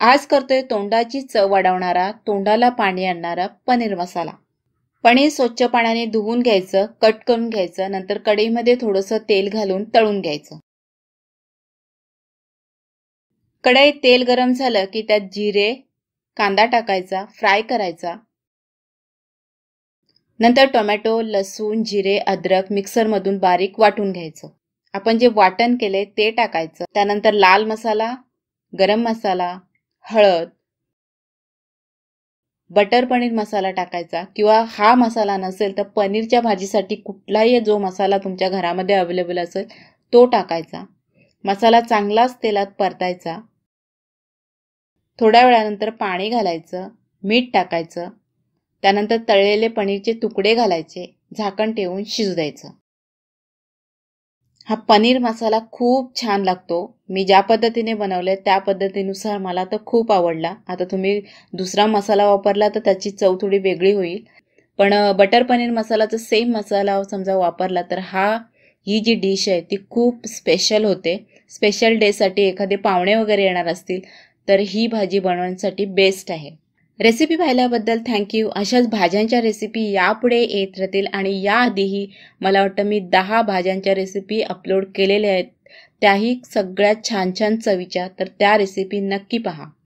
आज करतोय तोंडाची चव वाढवणारा, तोंडाला पाणी आणणारा पनीर मसाला। पनीर स्वच्छ पाण्याने धुवून घ्यायचं, कट करून घ्यायचं, नंतर कढईमध्ये थोडंसं तेल घालून तळून घ्यायचं। कढईत तेल गरम झालं की त्यात जिरे, कांदा टाकायचा, फ्राय करायचा। नंतर टोमॅटो, लसूण, जिरे, अद्रक मिक्सरमधून बारीक वाटून घ्यायचं। आपण जे वाटण केले ते टाकायचं। त्यानंतर लाल मसाला, गरम मसाला, हळद, बटर पनीर मसाला टाकायचा किंवा हा मसाला नसेल तर पनीरच्या भाजीसाठी कुठलाही जो मसाला तुमच्या घरामध्ये अवेलेबल असेल तो टाकायचा। मसाला चांगलाच तेलात परतायचा। थोड्या वेळानंतर पाणी घालायचं, मीठ टाकायचं, त्यानंतर तळलेले पनीरचे तुकडे घालायचे, झाकण ठेवून शिजू द्यायचं। हा पनीर मसाला खूप छान लागतो। मी ज्या पद्धतीने बनवले त्या पद्धतीनुसार मला तर खूप आवडला। आता तुम्ही दुसरा मसाला वापरला तर त्याची चव थोडी वेगळी होईल, पण बटर पनीर मसालाचा सेम मसाला समजा वापरला तर ही जी डिश आहे ती खूप स्पेशल होते। स्पेशल डेसाठी एखादे पाहुणे वगैरे येणार असतील तर ही भाजी बनवण्यासाठी बेस्ट आहे। रेसिपी पाहिल्याबद्दल थँक्यू। अशाच भाज्यांच्या रेसिपी यापुढे येत राहतील आणि याआधीही मला वाटतं मी 10 भाज्यांच्या रेसिपी अपलोड केलेल्या आहेत, त्याही सगळ्यात छान छान चवीच्या, तर त्या रेसिपी नक्की पहा।